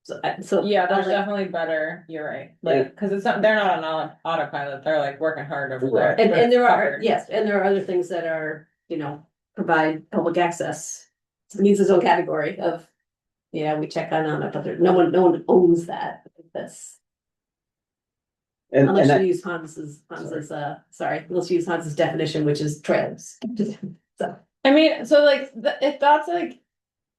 So. yeah, there's I like- definitely better, you're right, like, cause it's not, they're not on autopilot, they're like working hard over there. Right. And, but and it's there are, covered. yes, and there are other things that are, provide public access. It needs its own category of, we check on it, but no one owns that. That's, And unless that- you use Hans's, unless you use Hans's definition, which is trails. So, I mean, so like, if that's like,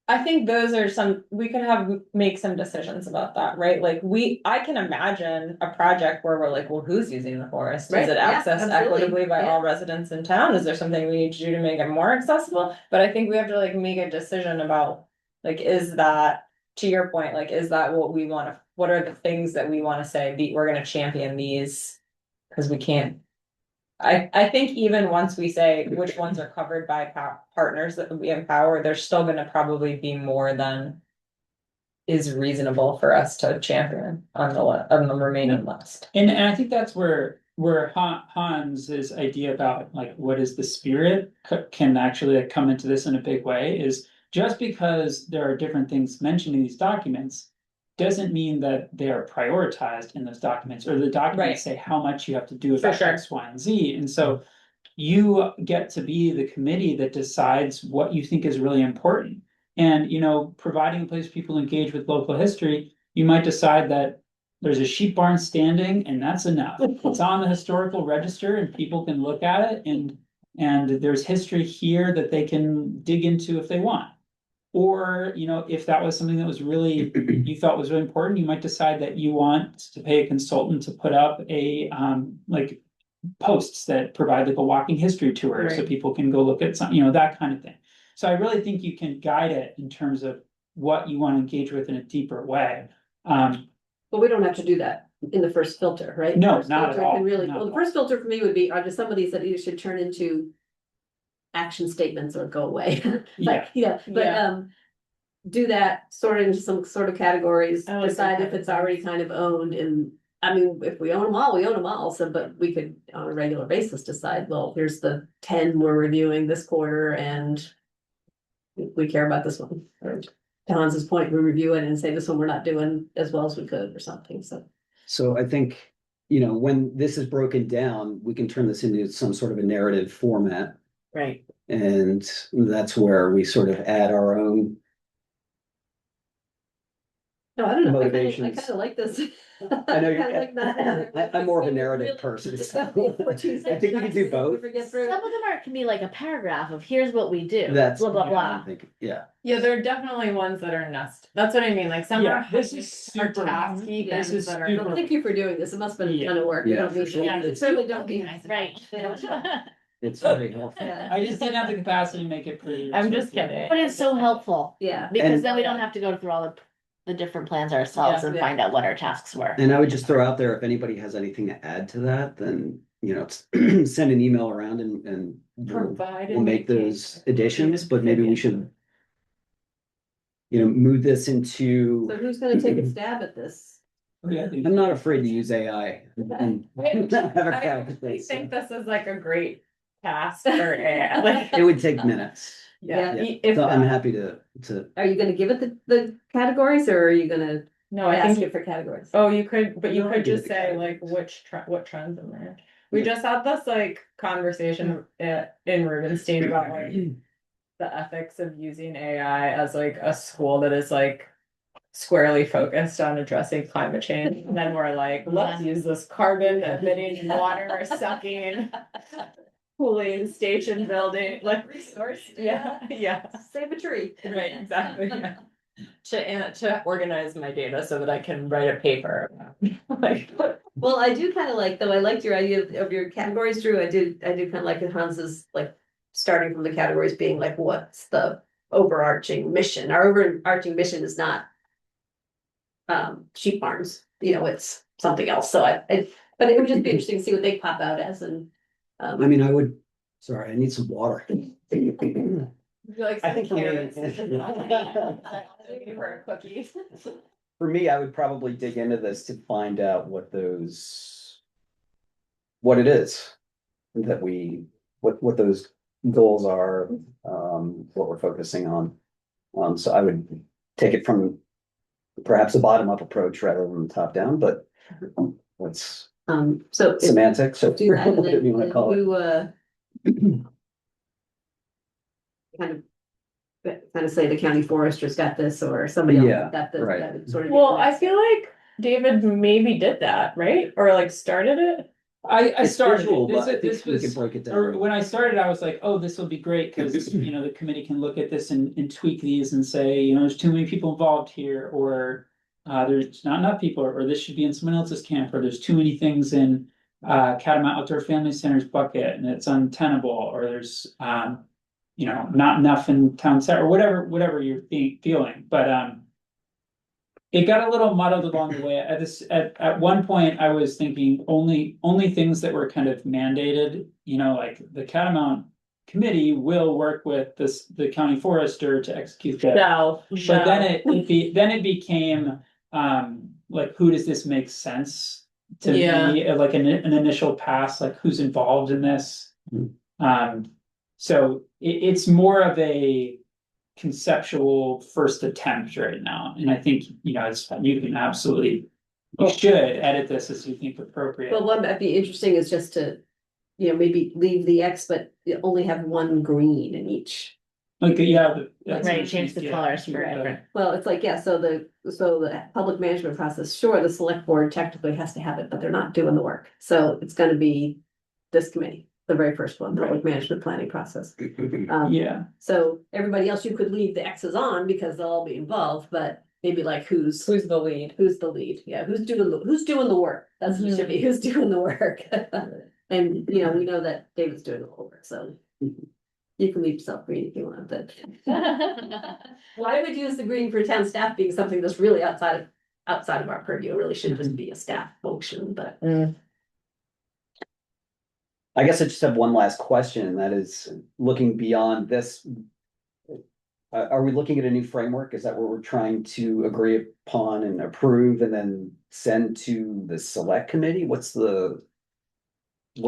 I think those are we could make some decisions about that, right? Like I can imagine a project where we're like, well, who's using the forest? Right, Is it yeah, accessed absolutely, equitably by yeah. all residents in town? Is there something we need to do to make it more accessible? But I think we have to like make a decision about, like, is that, to your point, like, is that what we wanna, what are the things that we wanna say, we're gonna champion these? Cause we can't. I think even once we say which ones are covered by partners that we empower, there's still gonna probably be more than is reasonable for us to champion on the remaining list. And I think that's where Hans's idea about like what is the spirit can actually like come into this in a big way is just because there are different things mentioned in these documents doesn't mean that they are prioritized in those documents or the documents Right. say how much you have to do For about sure. X, Y, and Z. And so you get to be the committee that decides what you think is really important. And, providing a place for people to engage with local history, you might decide that there's a sheep barn standing and that's enough. It's on the historical register and people can look at it and there's history here that they can dig into if they want. Or, if that was something that was really, you thought was really important, you might decide that you want to pay a consultant to put up a, like posts that provide like a walking history tour, so Right. people can go look at some, that kind of thing. So I really think you can guide it in terms of what you want to engage with in a deeper way. but we don't have to do that in the first filter, right? No, First not at filter can all, Really, not well, at the first filter for me would be, are there some of these that either should turn into action statements or go away? Like, but, Yeah. do that, sort it into some sort of categories, I like decide that if it's already kind of owned and, I mean, if we own them all, we own them all, so, but we could on a regular basis decide, well, here's the 10 we're reviewing this quarter and we care about this one, or to Hans's point, we review it and say this one we're not doing as well as we could or something, so. So I think, when this is broken down, we can turn this into some sort of a narrative format. Right. And that's where we sort of add our own. No, I don't know, I Motivations. kinda like this. I know Kinda like that. I'm more of a narrative person. So I think we can do both. Some of them can be like a paragraph of here's what we do, That's. blah, blah, I blah. think, yeah. Yeah, there are definitely ones that are nest. That's what I mean, like some Yeah, are this is super- tasky, this things is that are. super- Thank you for doing this, it must have been a ton of work. We Yeah, don't for need- sure. we certainly don't need. Right. It's very helpful. Yeah. I just didn't have the capacity to make it pretty. I'm just kidding. But it's so helpful, Yeah. because And- then we don't have to go through all the different plans ourselves Yeah. and Yeah. find out what our tasks were. And I would just throw out there, if anybody has anything to add to that, then, you know, send an email around and we'll make those additions, but maybe we should, you know, move this into, So who's gonna take a stab at this? I'm not afraid to use AI. and have a I crack at really this. think this is like a great task for AI, like, It would take minutes. yeah, Yeah. if So I'm that. happy to, Are you gonna give it the categories or are you gonna No, I ask think, it for categories? oh, you could, but you No, I could give it just the say like what trends in there. We just had this like conversation in Rubenstein about like the ethics of using AI as like a school that is like squarely focused on addressing climate change. And then we're like, let's use this carbon emitting, water sucking, cooling station building, like resource. Yeah, yeah. Save a tree. Right, exactly, yeah. To organize my data so that I can write a paper. Like, Well, I do kind of like, though I liked your idea of your categories, Drew. I do kind of like Hans's, like, starting from the categories being like, what's the overarching mission? Our overarching mission is not sheep farms, you know, it's something else. So but it would just be interesting to see what they pop out as and. I mean, I would, sorry, I need some water. like I think for me- for cookies. For me, I would probably dig into this to find out what it is that what those goals are, what we're focusing on. So I would take it from perhaps a bottom-up approach rather than top down, but what's So. semantics, so Do that, and whatever you then wanna call it. you, kind of say the county forester's got this, or somebody else Yeah, got this, right. that would sort of. Well, I feel like David maybe did that, right? Or like started it. I It's started visual, it. but I think This we was, can break it Or down. when I started, I was like, oh, this will be great, because, you know, the committee can look at this and tweak these and say, you know, there's too many people involved here, or there's not enough people, or this should be in someone else's camp, or there's too many things in Catamount Outdoor Family Center's bucket and it's untenable, or there's you know, not enough in town center, or whatever you're feeling, but it got a little muddled along the way. At one point, I was thinking only things that were kind of mandated, you know, like the Catamount committee will work with the county forester to execute that. But then it became like, who does this make sense to be, like an initial pass, like who's involved in this? So it's more of a conceptual first attempt right now, and I think, you know, you can absolutely, you should edit this as you think appropriate. Well, what might be interesting is just to, you know, maybe leave the X, but you only have one green in each. Like, yeah, Right, change the colors for different. Well, it's like, yeah, so the public management process, sure, the select board technically has to have it, but they're not doing the work. So it's gonna be this committee, the very first one, public management planning process. Yeah, So everybody else, you could leave the X's on because they'll all be involved, but maybe like who's the lead? who's the lead? Yeah, who's doing the work? That's what it should be, who's doing the work? And, you know, we know that David's doing the whole work, so. You can leave yourself green if you want, but. Why would use the green for town staff being something that's really outside of our purview? It really should just be a staff function, but. I guess I just have one last question, and that is looking beyond this. Are we looking at a new framework? Is that what we're trying to agree upon and approve and then send to the select committee? Where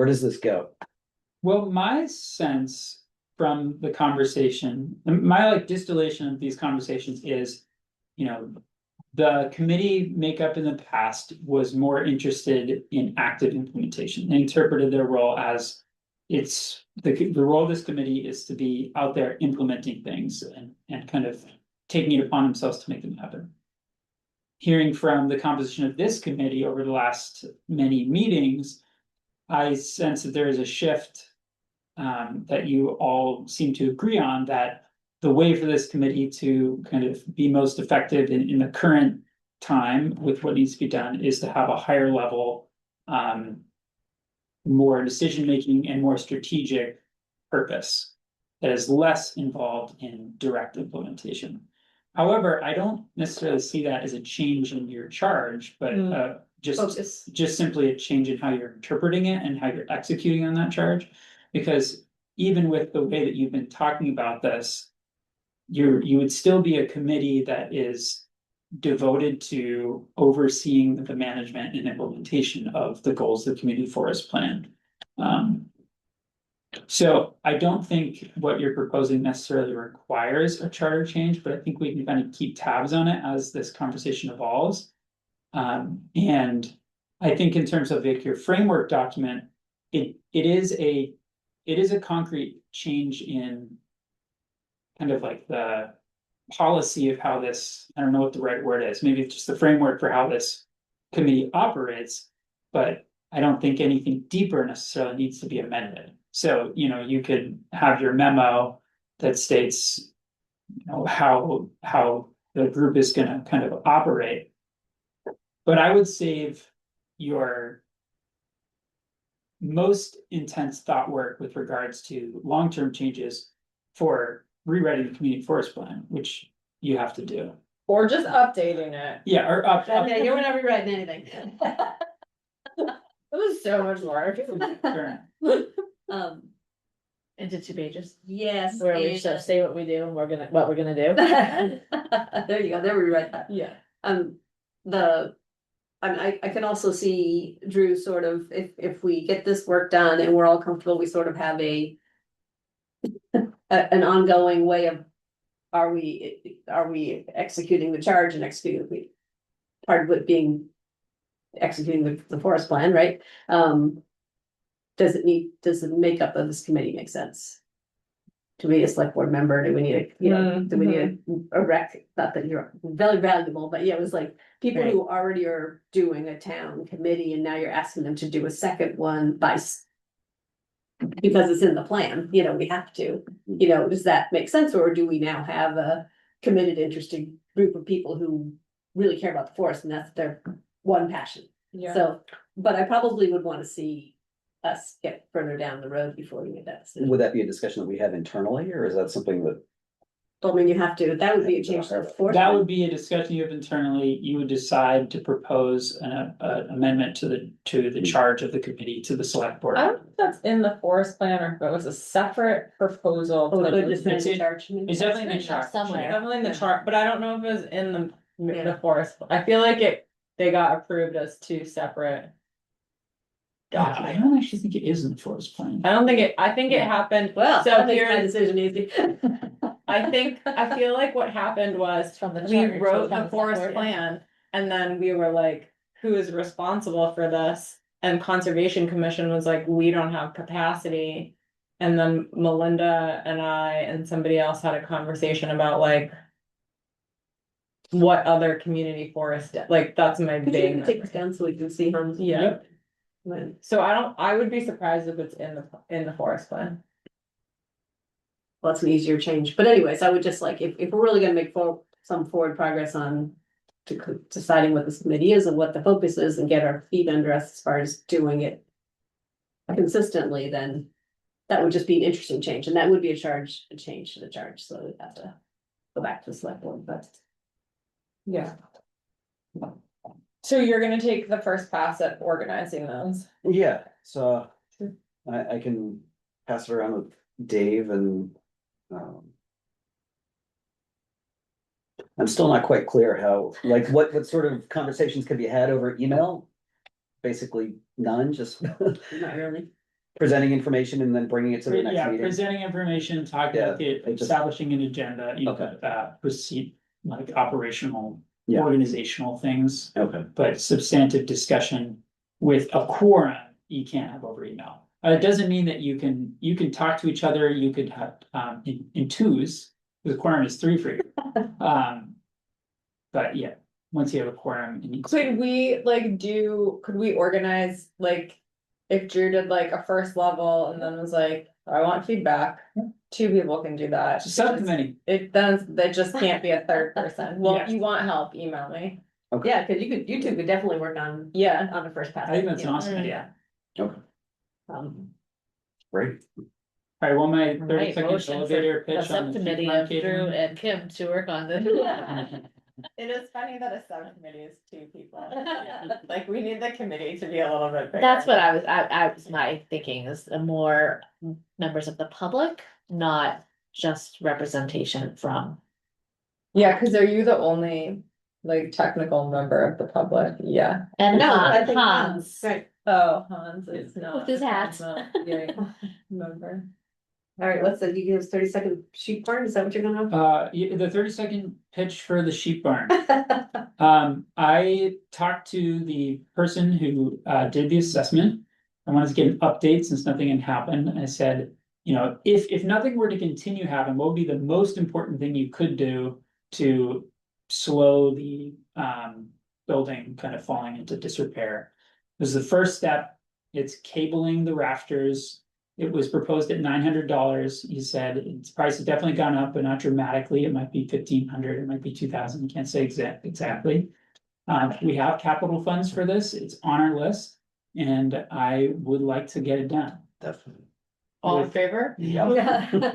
does this go? well, my sense from the conversation, my like distillation of these conversations is, you know, the committee makeup in the past was more interested in active implementation. They interpreted their role as it's the role of this committee is to be out there implementing things and kind of taking it upon themselves to make them happen. Hearing from the composition of this committee over the last many meetings, I sense that there is a shift that you all seem to agree on, that the way for this committee to kind of be most effective in the current time with what needs to be done is to have a higher level, more decision-making and more strategic purpose that is less involved in direct implementation. However, I don't necessarily see that as a change in your charge, but Focus. just simply a change in how you're interpreting it and how you're executing on that charge. Because even with the way that you've been talking about this, you would still be a committee that is devoted to overseeing the management and implementation of the goals of the community forest plan. So I don't think what you're proposing necessarily requires a charter change, but I think we can kind of keep tabs on it as this conversation evolves. And I think in terms of like your framework document, it is a concrete change in kind of like the policy of how this, I don't know what the right word is, maybe it's just the framework for how this committee operates, but I don't think anything deeper necessarily needs to be amended. So, you could have your memo that states, how the group is gonna kind of operate. But I would save your most intense thought work with regards to long-term changes for rewriting the community forest plan, which you have to do. Or just updating it. Yeah, or up. Yeah, you were never writing anything. It was so much work. Sure. Into 2 pages, Yes. where we and- just say what we do and what we're gonna do. There you go, there we write that. Yeah. I can also see Drew sort of, if we get this work done and we're all comfortable, we sort of have an ongoing way of, are we executing the charge and executing, part of it being executing the forest plan, right? Does the makeup of this committee make sense? Do we, a select board member, do we need do we need a rec, not that you're very valuable, but yeah, it was like people who already are doing a town committee and now you're asking them to do a second one because it's in the plan, we have to, does that make sense? Or do we now have a committed, interested group of people who really care about the forest and that's their one passion? Yeah. So, but I probably would want to see us get further down the road before we make that decision. Would that be a discussion that we have internally, or is that something that? I mean, you have to, that would be a change to the forest. That plan. would be a discussion you have internally. You would decide to propose an amendment to the charge of the committee to the select board. I don't know if that's in the forest plan or if it was a separate proposal. Oh, to- good, it's It's in in- charge. It's definitely in the written up chart. somewhere. Definitely in the Yeah. chart, but I don't know if it was in the Yeah. forest. I feel like they got approved as 2 separate. Yeah, I documents. don't actually think it is in the forest plan. I think it happened. Well, So that makes my here's, decision easy. I feel like what happened was From the we charter, so wrote it's on the the forest select board, yeah. plan and then we were like, who is responsible for this? And Conservation Commission was like, we don't have capacity. And then Melinda and I and somebody else had a conversation about like what other community forest, like that's my Could you big. take this down so we can see how? Yeah. When- So I would be surprised if it's in the forest plan. Well, it's an easier change, but anyways, I would just like, if we're really gonna make some forward progress on. Deciding what this committee is and what the focus is and get our feet under us as far as doing it. Consistently, then that would just be an interesting change, and that would be a change to the charge, so we'd have to. Go back to the select board, but. Yeah. So you're gonna take the first pass at organizing those? Yeah, so I can pass it around with Dave and. I'm still not quite clear how, like, what sort of conversations could be had over email? Basically none, just Not really. presenting information and then bringing it to the next Yeah, meeting. presenting information, talking about Yeah, the it just- establishing an agenda, Okay. proceed, like operational, Yeah. organizational things. Okay, But substantive discussion with a quorum, you can't have over email. It doesn't mean that you can talk to each other, you could have, in twos, the quorum is 3 for you. But yeah, once you have a quorum. it needs to- Could we organize, like, if Drew did like a first level and then was like, I want feedback, 2 people can do that. It's a subcommittee. That just can't be a third person. Well, Yeah. you want help, email me. Yeah, cause you two could definitely work on Yeah. the first pass. I think that's an awesome Mm. idea. okay, great. All right, well, my Right, 30-second motion for elevator the pitch on the subcommittee street of Drew marketing. and Kim to work on this. It is funny that a subcommittee is 2 people. Like, we need the committee to be a little bit bigger. That's what I was my thinking is the more members of the public, not just representation from. Yeah, cause are you the only, like, technical member of the public? Yeah. And No, I think Hans, Right, Oh, Hans is not. With his hats. not a Member. all right, what's the, you give us 30-second sheep barn, is that what you're gonna? The 30-second pitch for the sheep barn. I talked to the person who did the assessment. I wanted to get an update since nothing had happened. I said, you know, if nothing were to continue happening, what would be the most important thing you could do to slow the building kind of falling into disrepair? This is the first step. It's cabling the rafters. It was proposed at $900. He said its price has definitely gone up, but not dramatically. It might be 1,500, it might be 2,000. I can't say exactly. We have capital funds for this. It's on our list, and I would like to get it done. Definitely. All in favor?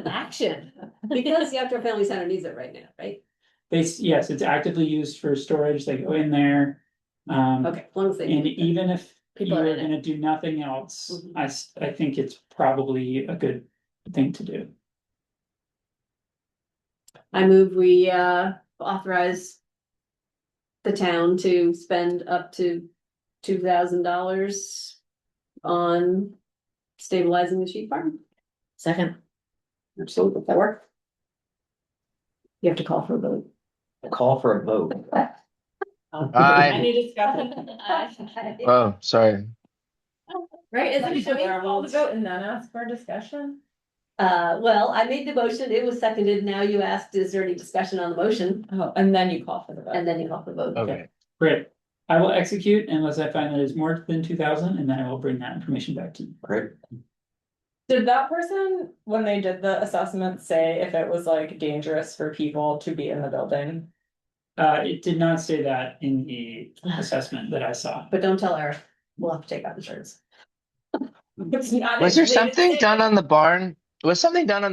action. Because the outdoor family center needs it right now, right? Yes, it's actively used for storage. They go in there. Okay, as long as they. And even if People are you're in it. gonna do nothing else, Mhm. I think it's probably a good thing to do. I move we authorize the town to spend up to $2,000 on stabilizing the sheep farm. Second, Absolutely, that work? You have to call for a vote. Call for a vote. Aye. Any discussion? Oh, sorry. Right, isn't it, Should we call the vote and then ask for discussion? Well, I made the motion, it was seconded, now you asked, is there any discussion on the motion? Oh, and then you call for the vote. And then you call for the vote. Okay. Great. I will execute unless I find that it's more than 2,000, and then I will bring that information back to you. Great. Did that person, when they did the assessment, say if it was like dangerous for people to be in the building? It did not say that in the assessment that I saw. But don't tell Eric, we'll have to take out insurance. It's not. Was there they didn't something say done on the barn? Was something done on the